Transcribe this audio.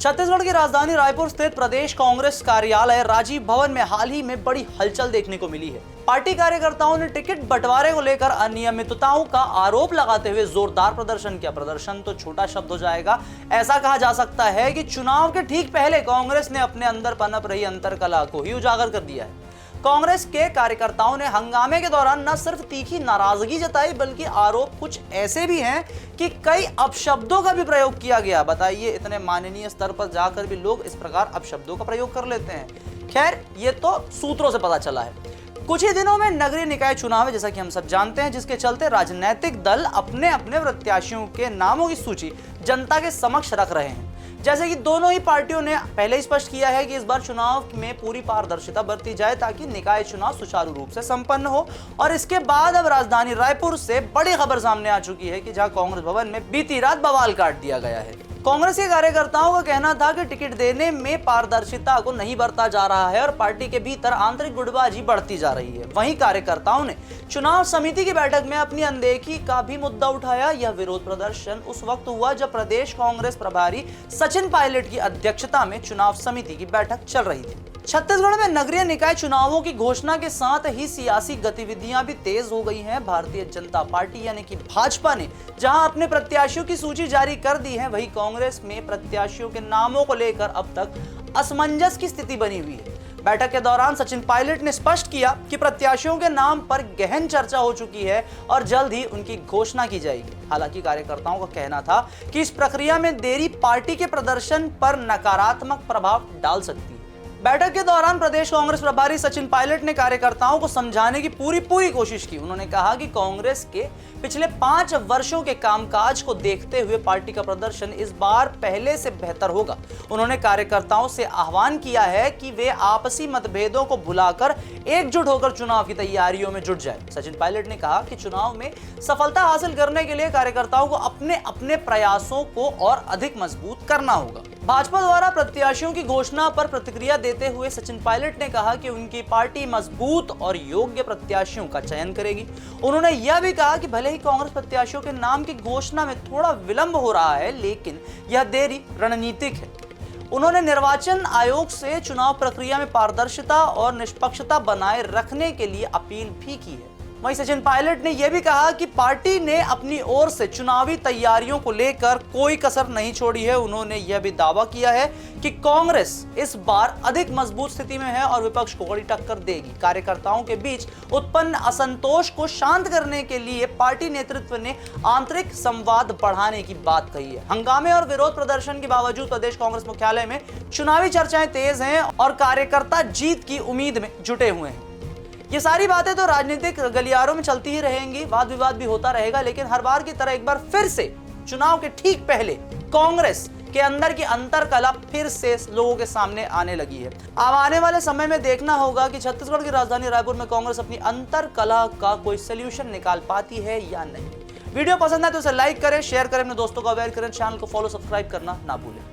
छत्तीसगढ़ की राजधानी रायपुर स्थित प्रदेश कांग्रेस कार्यालय राजीव भवन में हाल ही में बड़ी हलचल देखने को मिली है। पार्टी कार्यकर्ताओं ने टिकट बंटवारे को लेकर अनियमितताओं का आरोप लगाते हुए जोरदार प्रदर्शन किया। प्रदर्शन तो छोटा शब्द हो जाएगा, ऐसा कहा जा सकता है कि चुनाव के ठीक पहले कांग्रेस ने अपने अंदर पनप रही अंतर्कलह को ही उजागर कर दिया है। कांग्रेस के कार्यकर्ताओं ने हंगामे के दौरान न सिर्फ तीखी नाराजगी जताई बल्कि आरोप कुछ ऐसे भी हैं कि कई अपशब्दों का भी प्रयोग किया गया। बताइए, इतने माननीय स्तर पर जाकर भी लोग इस प्रकार अपशब्दों का प्रयोग कर लेते हैं। खैर, ये तो सूत्रों से पता चला है। कुछ ही दिनों में नगरीय निकाय चुनाव है, जैसा कि हम सब जानते हैं, जिसके चलते राजनीतिक दल अपने अपने प्रत्याशियों के नामों की सूची जनता के समक्ष रख रहे हैं। जैसे कि दोनों ही पार्टियों ने पहले ही स्पष्ट किया है कि इस बार चुनाव में पूरी पारदर्शिता बरती जाए ताकि निकाय चुनाव सुचारू रूप से संपन्न हो। और इसके बाद अब राजधानी रायपुर से बड़ी खबर सामने आ चुकी है कि जहां कांग्रेस भवन में बीती रात बवाल काट दिया गया है। कांग्रेस के कार्यकर्ताओं का कहना था कि टिकट देने में पारदर्शिता को नहीं बरता जा रहा है और पार्टी के भीतर आंतरिक गुटबाजी बढ़ती जा रही है। वहीं कार्यकर्ताओं ने चुनाव समिति की बैठक में अपनी अनदेखी का भी मुद्दा उठाया। यह विरोध प्रदर्शन उस वक्त हुआ जब प्रदेश कांग्रेस प्रभारी सचिन पायलट की अध्यक्षता में चुनाव समिति की बैठक चल रही थी। छत्तीसगढ़ में नगरीय निकाय चुनावों की घोषणा के साथ ही सियासी गतिविधियां भी तेज हो गई हैं। भारतीय जनता पार्टी यानी कि भाजपा ने जहां अपने प्रत्याशियों की सूची जारी कर दी है, वहीं कांग्रेस में प्रत्याशियों के नामों को लेकर अब तक असमंजस की स्थिति बनी हुई है। बैठक के दौरान सचिन पायलट ने स्पष्ट किया कि प्रत्याशियों के नाम पर गहन चर्चा हो चुकी है और जल्द ही उनकी घोषणा की जाएगी। हालांकि कार्यकर्ताओं का कहना था कि इस प्रक्रिया में देरी पार्टी के प्रदर्शन पर नकारात्मक प्रभाव डाल सकती है। बैठक के दौरान प्रदेश कांग्रेस प्रभारी सचिन पायलट ने कार्यकर्ताओं को समझाने की पूरी कोशिश की। उन्होंने कहा कि कांग्रेस के पिछले 5 वर्षों के कामकाज को देखते हुए पार्टी का प्रदर्शन इस बार पहले से बेहतर होगा। उन्होंने कार्यकर्ताओं से आह्वान किया है कि वे आपसी मतभेदों को भुलाकर एकजुट होकर चुनाव की तैयारियों में जुट जाए। सचिन पायलट ने कहा कि चुनाव में सफलता हासिल करने के लिए कार्यकर्ताओं को अपने अपने प्रयासों को और अधिक मजबूत करना होगा। भाजपा द्वारा प्रत्याशियों की घोषणा पर प्रतिक्रिया देते हुए सचिन पायलट ने कहा कि उनकी पार्टी मजबूत और योग्य प्रत्याशियों का चयन करेगी। उन्होंने यह भी कहा कि भले ही कांग्रेस प्रत्याशियों के नाम की घोषणा में थोड़ा विलंब हो रहा है, लेकिन यह देरी रणनीतिक है। उन्होंने निर्वाचन आयोग से चुनाव प्रक्रिया में पारदर्शिता और निष्पक्षता बनाए रखने के लिए अपील भी की है। वहीं सचिन पायलट ने यह भी कहा कि पार्टी ने अपनी ओर से चुनावी तैयारियों को लेकर कोई कसर नहीं छोड़ी है। उन्होंने यह भी दावा किया है कि कांग्रेस इस बार अधिक मजबूत स्थिति में है और विपक्ष को कड़ी टक्कर देगी। कार्यकर्ताओं के बीच उत्पन्न असंतोष को शांत करने के लिए पार्टी नेतृत्व ने आंतरिक संवाद बढ़ाने की बात कही है। हंगामे और विरोध प्रदर्शन के बावजूद प्रदेश कांग्रेस मुख्यालय में चुनावी चर्चाएं तेज हैं और कार्यकर्ता जीत की उम्मीद में जुटे हुए हैं। ये सारी बातें तो राजनीतिक गलियारों में चलती ही रहेंगी, वाद विवाद भी होता रहेगा, लेकिन हर बार की तरह एक बार फिर से चुनाव के ठीक पहले कांग्रेस के अंदर की अंतर्कलह फिर से लोगों के सामने आने लगी है। अब आने वाले समय में देखना होगा कि छत्तीसगढ़ की राजधानी रायपुर में कांग्रेस अपनी अंतर्कलह का कोई सोल्यूशन निकाल पाती है या नहीं। वीडियो पसंद है तो इसे लाइक करें, शेयर करें, अपने दोस्तों को अवेयर करें, चैनल को फॉलो सब्सक्राइब करना ना भूलें।